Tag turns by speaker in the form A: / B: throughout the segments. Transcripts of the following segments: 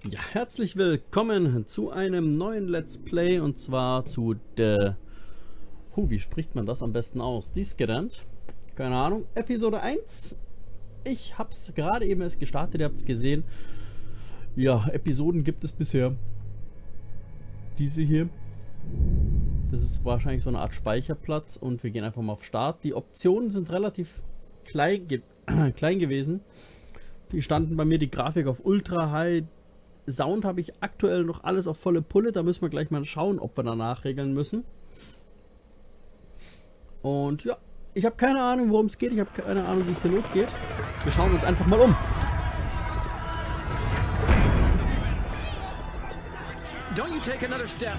A: Ja, herzlich willkommen zu einem neuen Let's Play und zwar zu der... wie spricht man das am besten aus? Descendant? Keine Ahnung. Episode 1. Ich hab's gerade eben erst gestartet, ihr habt's gesehen. Ja, Episoden gibt es bisher. Diese hier. Das ist wahrscheinlich so eine Art Speicherplatz und wir gehen einfach mal auf Start. Die Optionen sind relativ klein gewesen. Die standen bei mir die Grafik auf Ultra High. Sound habe ich aktuell noch alles auf volle Pulle. Da müssen wir gleich mal schauen, ob wir danach regeln müssen. Und ja, ich habe keine Ahnung, worum es geht. Ich habe keine Ahnung, wie es hier losgeht. Wir schauen uns einfach mal um.
B: Don't you take another step.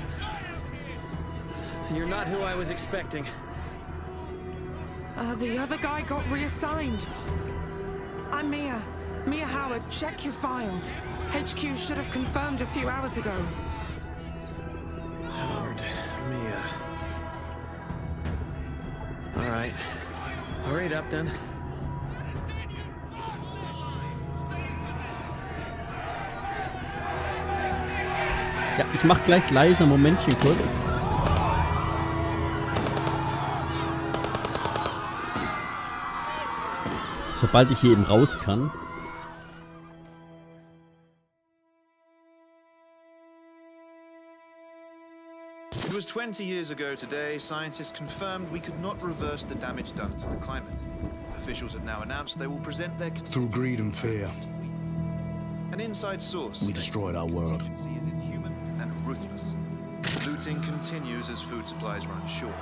B: You're not who I was expecting.
C: The other guy got reassigned. I'm Mia. Mia Howard, check your file. HQ should have confirmed a few hours ago.
B: Howard, Mia. All right. Hurry it up then.
A: Ja, ich mach gleich leiser, Momentchen kurz. Sobald ich hier eben raus kann.
D: It was 20 years ago today, scientists confirmed we could not reverse the damage done to the climate. Officials have now announced they will present their...
E: Through greed and fear,
D: An inside source...
E: we destroyed our world.
D: ...is inhuman and ruthless. Looting continues as food supplies run short.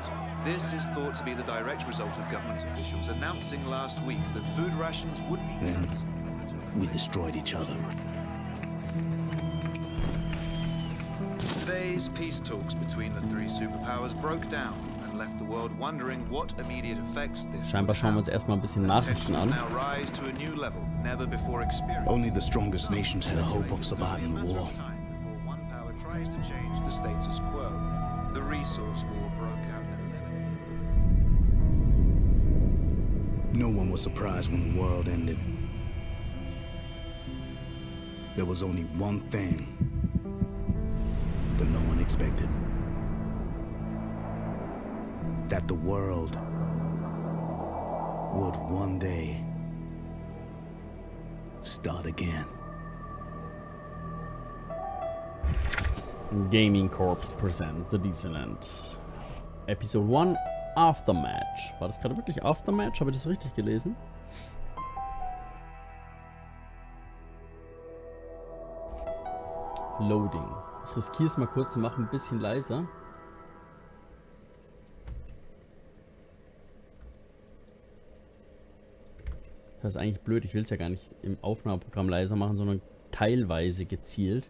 D: This is thought to be the direct result of government officials announcing last week that food rations would be...
E: Then we destroyed each other.
D: Today's peace talks between the three superpowers broke down and left the world wondering what immediate effects this
A: Scheinbar schauen wir uns erstmal ein bisschen Nachrichten an.
D: now rise to a new level never before experienced.
E: Only the strongest nations had a hope of surviving the war.
D: Before one power tries to change the status quo, the resource war broke out.
E: No one was surprised when the world ended. There was only one thing that no one expected. That the world would one day start again.
A: Gaming Corps present The Descendant. Episode 1 Aftermatch. War das gerade wirklich Aftermatch? Habe ich das richtig gelesen? Loading. Ich riskiere es mal kurz und mache ein bisschen leiser. Das ist eigentlich blöd. Ich will es ja gar nicht im Aufnahmeprogramm leiser machen, sondern teilweise gezielt.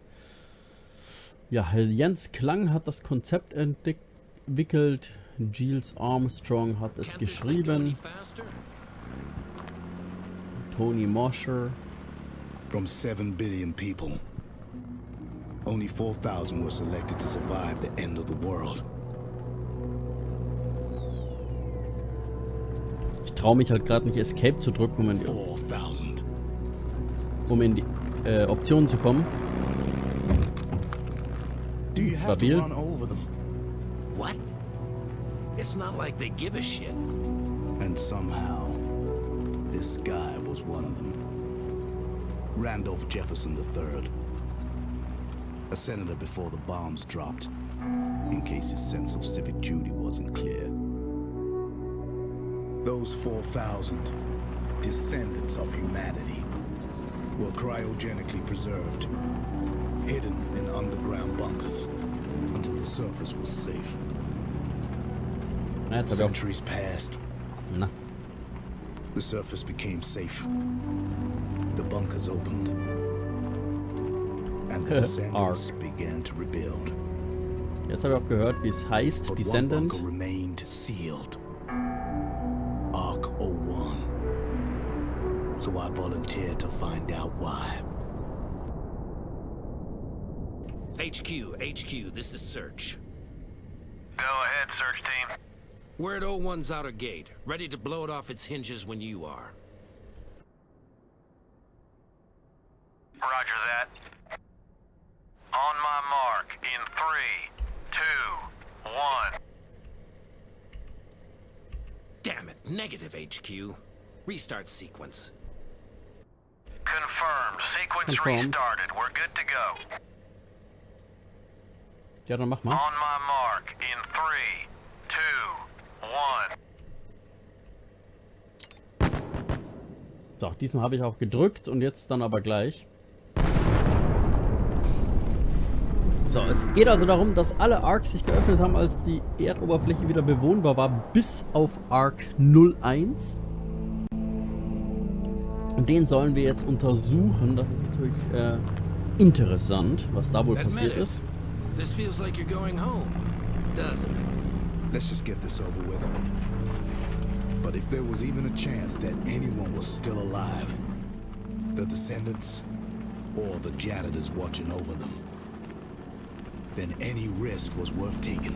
A: Ja, Jens Klang hat das Konzept entwickelt. Giles Armstrong hat es geschrieben. Tony Mosher.
E: From 7 billion people, only 4,000 were selected to survive the end of the world.
A: Ich traue mich halt gerade nicht Escape zu drücken, um in die Optionen zu kommen.
E: Do you have to
A: Stabil.
E: run over them?
B: What? It's not like they give a shit.
E: And somehow, this guy was one of them. Randolph Jefferson III. A senator before the bombs dropped, in case his sense of civic duty wasn't clear. Those 4,000 descendants of humanity were cryogenically preserved, hidden in underground bunkers until the surface was safe.
A: Na, jetzt hab ich
E: Centuries passed.
A: auch. Na.
E: The surface became safe. The bunkers opened. And the Descendants began to rebuild.
A: Jetzt habe ich auch gehört, wie es heißt.
E: But
A: Descendant.
E: one bunker remained sealed. ARK 01. So I volunteered to find out why.
F: HQ, this is Search.
G: Go ahead, search team.
F: We're at 01's outer gate, ready to blow it off its hinges when you are.
G: Roger that. 2, 1.
F: Damn it, negative HQ. Restart sequence.
G: Confirmed. Sequence
A: Confirmed.
G: restarted. We're good to go.
A: Ja, dann mach mal.
G: On my mark. In 3, 2, 1.
A: So, diesmal habe ich auch gedrückt und jetzt dann aber gleich. So, es geht also darum, dass alle ARKs sich geöffnet haben, als die Erdoberfläche wieder bewohnbar war, bis auf ARK 01. Und den sollen wir jetzt untersuchen. Das ist natürlich interessant, was da wohl passiert ist.
F: This feels like you're going home, doesn't it?
E: Let's just get this over with. But if there was even a chance that anyone was still alive, the Descendants or the janitors watching over them, then any risk was worth taking.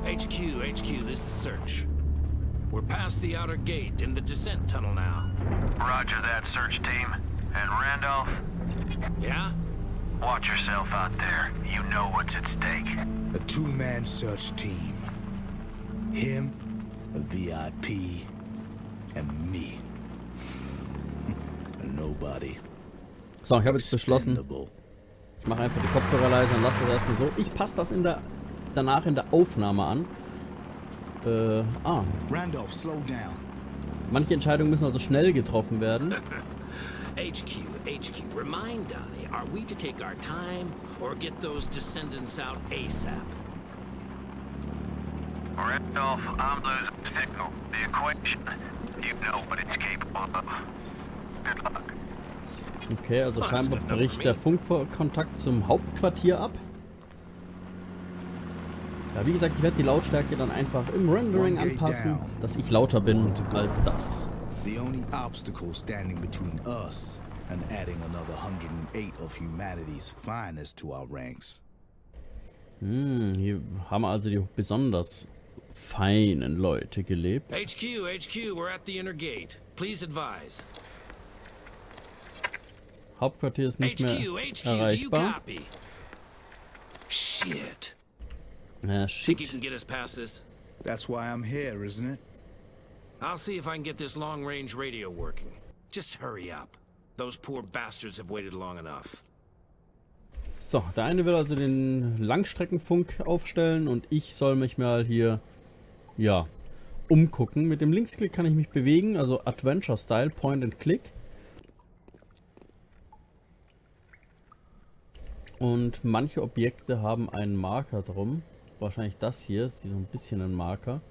F: HQ, this is Search. We're past the outer gate in the descent tunnel now.
G: Roger that, search team. And Randolph,
F: Yeah?
G: watch yourself out there. You know what's at stake.
E: A two-man search team. Him, a VIP, and me. A nobody.
A: So, ich habe jetzt beschlossen,
E: Expendable.
A: ich mache einfach die Kopfhörer leise und lasse das erstmal so. Ich passe das danach in der Aufnahme an.
E: Randolph, slow down.
A: Manche Entscheidungen müssen also schnell getroffen werden.
F: HQ, remind Donnie, are we to take our time or get those descendants out ASAP?
G: Randolph, I'm losing signal. The equation, you know what it's capable of. Good luck.
A: Okay, also scheinbar bricht der Funkkontakt zum Hauptquartier ab. Ja, wie gesagt, ich werde die Lautstärke dann einfach im Rendering anpassen, dass ich lauter bin als das.
E: The only obstacle standing between us and adding another 108 of humanity's finest to our ranks.
A: Hier haben also die besonders feinen Leute gelebt.
F: HQ, we're at the inner gate. Please advise.
A: Hauptquartier ist nicht mehr
F: HQ, do you
A: erreichbar.
F: copy? Shit.
A: Ja,
F: Think you
A: shit.
F: can get us past this?
E: That's why I'm here, isn't it?
F: I'll see if I can get this long-range radio working. Just hurry up. Those poor bastards have waited long enough.
A: So, der eine will also den Langstreckenfunk aufstellen und ich soll mich mal hier, ja, umgucken. Mit dem Linksklick kann ich mich bewegen, also Adventure-Style, Point and Click. Und manche Objekte haben einen Marker drum. Wahrscheinlich das hier ist so ein bisschen ein Marker.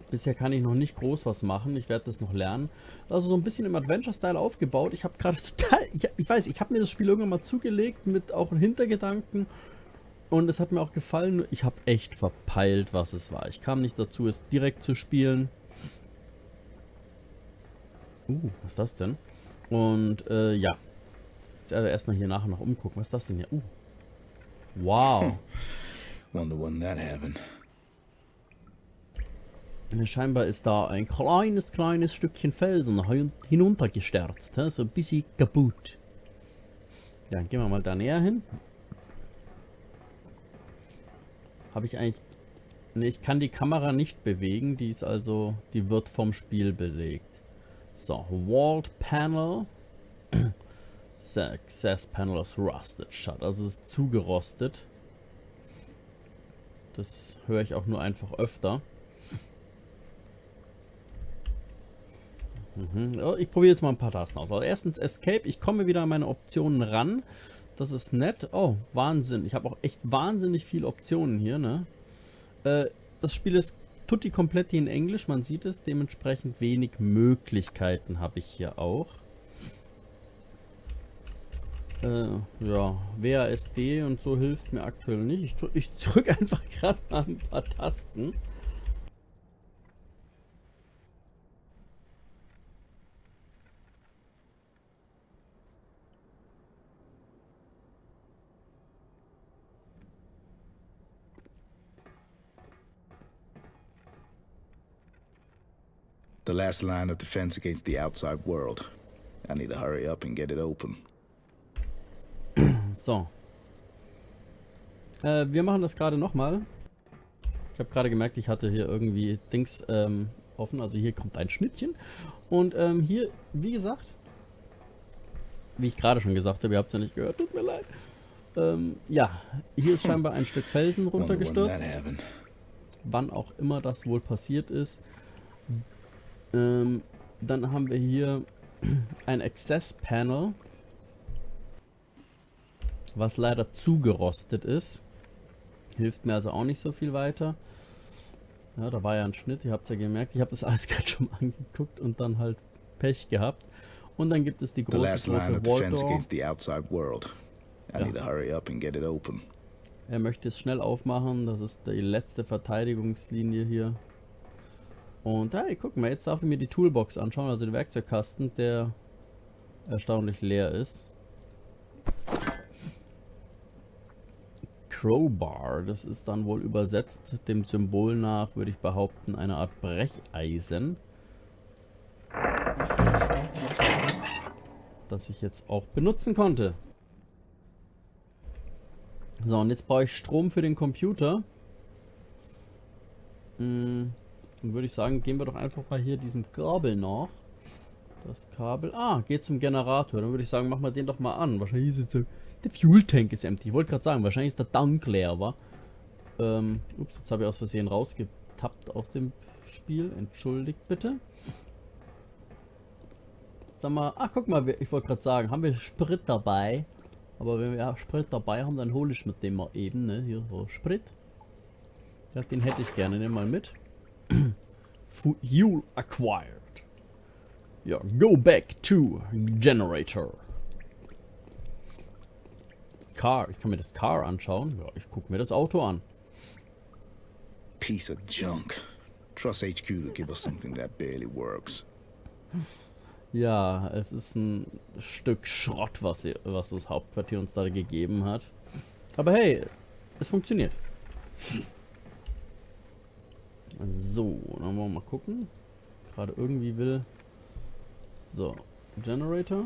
A: Bisher kann ich noch nicht groß was machen. Ich werde das noch lernen. Also so ein bisschen im Adventure-Style aufgebaut. Ich habe gerade total... Ich weiß, ich habe mir das Spiel irgendwann mal zugelegt mit auch Hintergedanken. Und es hat mir auch gefallen. Nur ich habe echt verpeilt, was es war. Ich kam nicht dazu, es direkt zu spielen. Was ist das denn? Und ja. Also erstmal hier nachher noch umgucken. Was ist das denn hier? Wow.
E: Wonder when that happened.
A: Scheinbar ist da ein kleines Stückchen Felsen hinuntergestürzt. So ein bisschen kaputt. Ja, gehen wir mal da näher hin. Habe ich eigentlich... Ne, ich kann die Kamera nicht bewegen. Die ist also... Die wird vom Spiel belegt. So, Walled Panel. Access Panel is rusted shut. Also es ist zugerostet. Das höre ich auch nur einfach öfter. Ich probiere jetzt mal ein paar Tasten aus. Also erstens Escape. Ich komme wieder an meine Optionen ran. Das ist nett. Oh, Wahnsinn. Ich habe auch echt wahnsinnig viele Optionen hier, ne? Das Spiel ist tutti kompletti in Englisch. Man sieht es. Dementsprechend wenig Möglichkeiten habe ich hier auch. Ja, WASD und so hilft mir aktuell nicht. Ich drücke einfach gerade mal ein paar Tasten.
E: The last line of defense against the outside world. I need to hurry up and get it open.
A: So. Wir machen das gerade nochmal. Ich habe gerade gemerkt, ich hatte hier irgendwie Dings offen. Also hier kommt ein Schnittchen. Und hier, wie gesagt, wie ich gerade schon gesagt habe, ihr habt es ja nicht gehört, tut mir leid. Ja, hier ist scheinbar ein Stück Felsen runtergestürzt. Wann auch immer das wohl passiert ist. Dann haben wir hier ein Access Panel, was leider zugerostet ist. Hilft mir also auch nicht so viel weiter. Ja, da war ja ein Schnitt, ihr habt es ja gemerkt. Ich habe das alles gerade schon mal angeguckt und dann halt Pech gehabt. Und dann gibt es die große Walldoor. Ja. Er möchte es schnell aufmachen, das ist die letzte Verteidigungslinie hier. Und hey, guck mal, jetzt darf ich mir die Toolbox anschauen, also den Werkzeugkasten, der erstaunlich leer ist. Crowbar, das ist dann wohl übersetzt dem Symbol nach, würde ich behaupten, eine Art Brecheisen. Das ich jetzt auch benutzen konnte. So, und jetzt brauche ich Strom für den Computer. Dann würde ich sagen, gehen wir doch einfach mal hier diesem Kabel nach. Das Kabel, geht zum Generator. Dann würde ich sagen, machen wir den doch mal an. Wahrscheinlich ist jetzt der Fuel Tank ist empty. Ich wollte gerade sagen, wahrscheinlich ist der Tank leer, wa? Ups, jetzt habe ich aus Versehen rausgetappt aus dem Spiel. Entschuldigt bitte. Sag mal, guck mal, ich wollte gerade sagen, haben wir Sprit dabei? Aber wenn wir Sprit dabei haben, dann hole ich mit dem mal eben, ne? Hier so Sprit. Ja, den hätte ich gerne, nimm mal mit. Fuel acquired. Ja, go back to Generator. Car, ich kann mir das Car anschauen. Ja, ich gucke mir das Auto an.
E: Piece of junk. Trust HQ to give us something that barely works.
A: Ja, es ist ein Stück Schrott, was das Hauptquartier uns da gegeben hat. Aber hey, es funktioniert. So, dann wollen wir mal gucken. Gerade irgendwie will... So, Generator.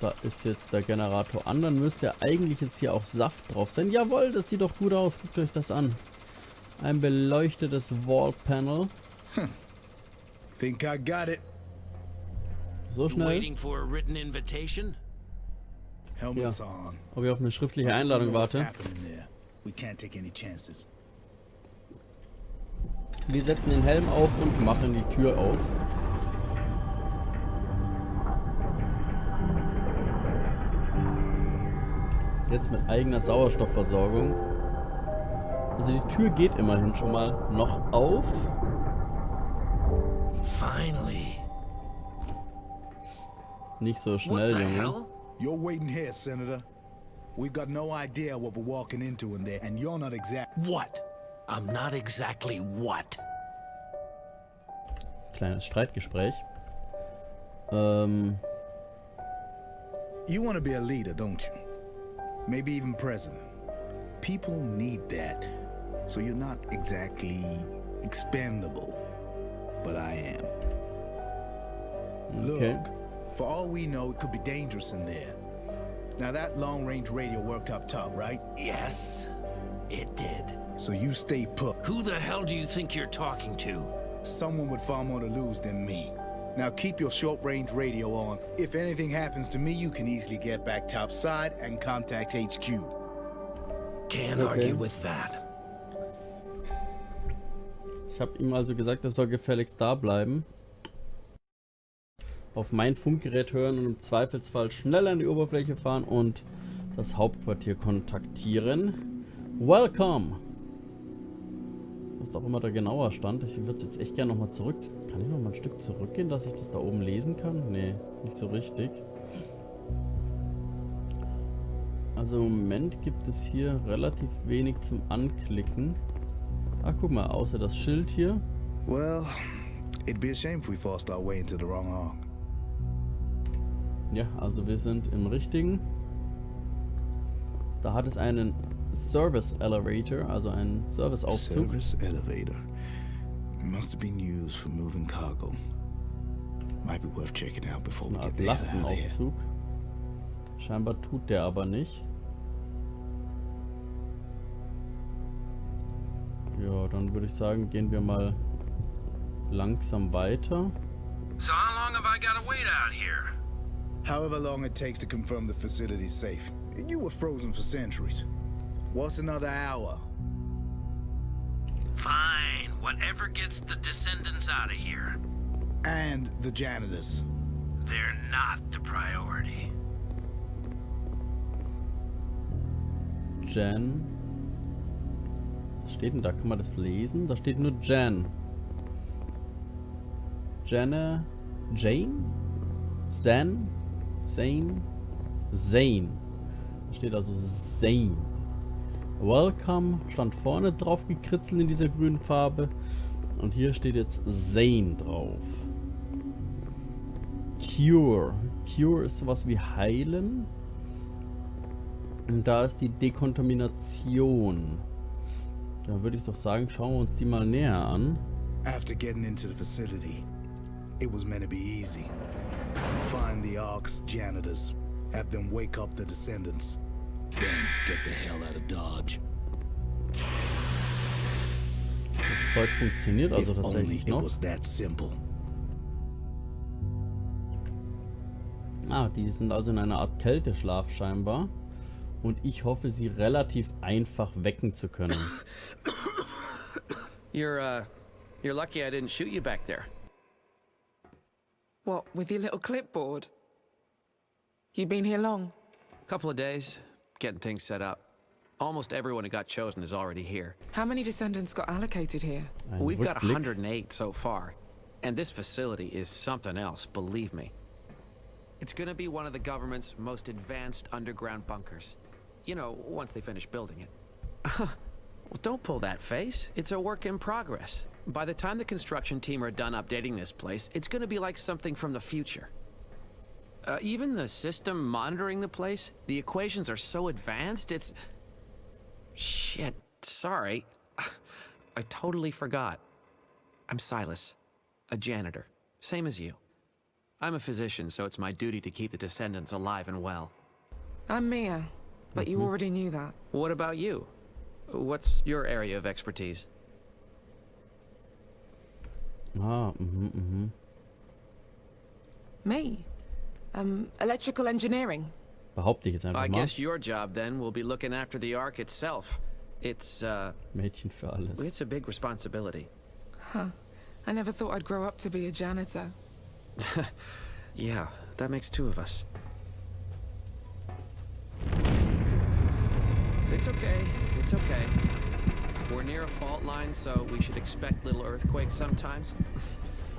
A: Da ist jetzt der Generator an. Dann müsste eigentlich jetzt hier auch Saft drauf sein. Jawohl, das sieht doch gut aus. Guckt euch das an. Ein beleuchtetes Wallpanel.
E: Think I got it.
A: So schnell.
F: Waiting for a written invitation?
E: Helmets on.
A: Ob ich auf eine schriftliche Einladung warte.
E: We can't take any chances.
A: Wir setzen den Helm auf und machen die Tür auf. Jetzt mit eigener Sauerstoffversorgung. Also die Tür geht immerhin schon mal noch auf.
F: Finally.
A: Nicht so schnell, Junge.
F: Hell?
E: You're waiting here, Senator. We've got no idea what we're walking into in there, and you're not exact.
F: What? I'm not exactly what?
A: Kleines Streitgespräch.
E: You want to be a leader, don't you? Maybe even president. People need that. So you're not exactly expendable. But I am.
A: Okay.
E: Look, for all we know, it could be dangerous in there. Now that long-range radio worked up top, right?
F: Yes, it did.
E: So you stay put.
F: Who the hell do you think you're talking to?
E: Someone with far more to lose than me. Now keep your short-range radio on. If anything happens to me, you can easily get back topside and contact HQ.
F: Can't argue with that.
A: Ich habe ihm also gesagt, er soll gefälligst da bleiben. Auf mein Funkgerät hören und im Zweifelsfall schnell an die Oberfläche fahren und das Hauptquartier kontaktieren. Welcome! Was auch immer da genauer stand. Ich würde es jetzt echt gerne nochmal zurück... Kann ich nochmal ein Stück zurückgehen, dass ich das da oben lesen kann? Nee, nicht so richtig. Also im Moment gibt es hier relativ wenig zum Anklicken. Ach, guck mal, außer das Schild hier.
E: Well, it'd be a shame if we forced our way into the wrong ARK.
A: Ja, also wir sind im richtigen. Da hat es einen Service Elevator, also einen Serviceaufzug.
E: Service elevator. Must have been used for moving cargo. Might be worth checking out before we
A: Eine
E: get
A: Art
E: the hell out of here.
A: Lastenaufzug. Scheinbar tut der aber nicht. Ja, dann würde ich sagen, gehen wir mal langsam weiter.
F: So how long have I got to wait out here?
E: However long it takes to confirm the facility's safe. You were frozen for centuries. What's another hour?
F: Fine, whatever gets the Descendants out of here.
E: And the janitors.
F: They're not the priority.
A: Jan. Was steht denn da? Kann man das lesen? Da steht nur Jan. Jane? Zan? Zane? Zane. Da steht also Zane. Welcome stand vorne drauf gekritzelt in dieser grünen Farbe. Und hier steht jetzt Zane drauf. Cure. Cure ist sowas wie heilen. Und da ist die Dekontamination. Da würde ich doch sagen, schauen wir uns die mal näher an.
E: After getting into the facility, it was meant to be easy. Find the ARKs janitors, have them wake up the Descendants, then get the hell out of Dodge.
A: Das Zeug funktioniert also
E: If only
A: tatsächlich
E: it
A: noch.
E: was that simple.
A: Ah, die sind also in einer Art Kälteschlaf scheinbar. Und ich hoffe, sie relativ einfach wecken zu können.
B: You're lucky I didn't shoot you back there.
C: What, with your little clipboard? You been here long?
B: Couple of days, getting things set up. Almost everyone who got chosen is already here.
C: How many Descendants got allocated here?
A: Ein
B: We've got
A: Rückblick.
B: 108 so far, and this facility is something else, believe me. It's gonna be one of the government's most advanced underground bunkers. You know, once they finish building it. Well, don't pull that face. It's a work in progress. By the time the construction team are done updating this place, it's gonna be like something from the future. Even the system monitoring the place, the equations are so advanced, it's... Shit, sorry. I totally forgot. I'm Silas, a janitor, same as you. I'm a physician, so it's my duty to keep the Descendants alive and well.
C: I'm Mia, but you already knew that.
B: What about you? What's your area of expertise?
A: Ah,
C: Me? Electrical engineering.
A: Behaupte ich jetzt einfach
B: I
A: mal.
B: guess your job then will be looking after the ARK itself. It's
A: Mädchen für alles.
B: it's a big responsibility.
C: Huh. I never thought I'd grow up to be a janitor.
B: Yeah, that makes two of us. It's okay. It's okay. We're near a fault line, so we should expect little earthquakes sometimes.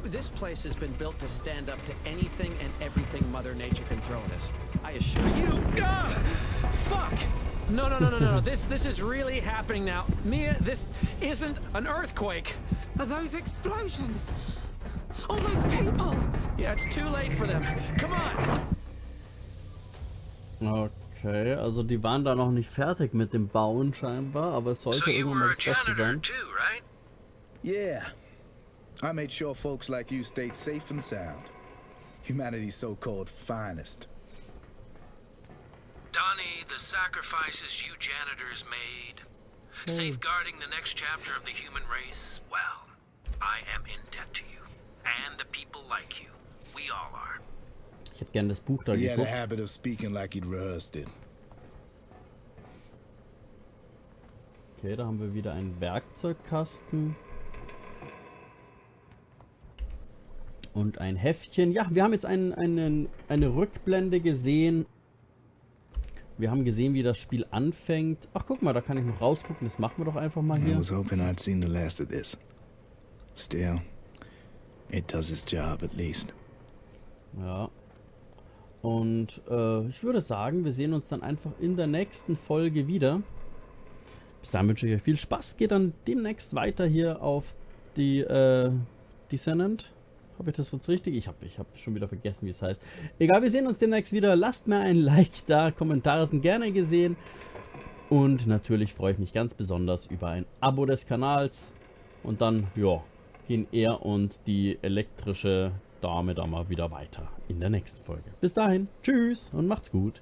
B: This place has been built to stand up to anything and everything Mother Nature can throw at us. I assure you. Ah! Fuck! No. This is really happening now. Mia, this isn't an earthquake.
C: Are those explosions? All those people!
B: Yeah, it's too late for them. Come on!
A: Okay, also die waren da noch nicht fertig mit dem Bauen scheinbar, aber es sollte
F: So you
A: irgendwann
F: were
A: mal
F: a
A: das Beste
F: janitor
A: sein.
F: too, right?
E: Yeah. I made sure folks like you stayed safe and sound. Humanity's so-called finest.
F: Donnie, the sacrifices you janitors made, safeguarding the next chapter of the human race, well, I am in debt to you. And the people like you. We all are.
A: Ich hätte gerne das Buch da
E: He had a
A: geguckt.
E: habit of speaking like he'd rehearsed it.
A: Okay, da haben wir wieder einen Werkzeugkasten. Und ein Heftchen. Ja, wir haben jetzt eine Rückblende gesehen. Wir haben gesehen, wie das Spiel anfängt. Ach, guck mal, da kann ich noch rausgucken. Das machen wir doch einfach mal
E: I
A: hier.
E: was hoping I'd seen the last of this. Still, it does its job at least.
A: Ja. Und ich würde sagen, wir sehen uns dann einfach in der nächsten Folge wieder. Bis dahin wünsche ich euch viel Spaß. Geht dann demnächst weiter hier auf die Descendant. Habe ich das jetzt richtig? Ich hab schon wieder vergessen, wie es heißt. Egal, wir sehen uns demnächst wieder. Lasst mir ein Like da. Kommentare sind gerne gesehen. Und natürlich freue ich mich ganz besonders über ein Abo des Kanals. Und dann, ja, gehen er und die elektrische Dame da mal wieder weiter in der nächsten Folge. Bis dahin, tschüss und macht's gut.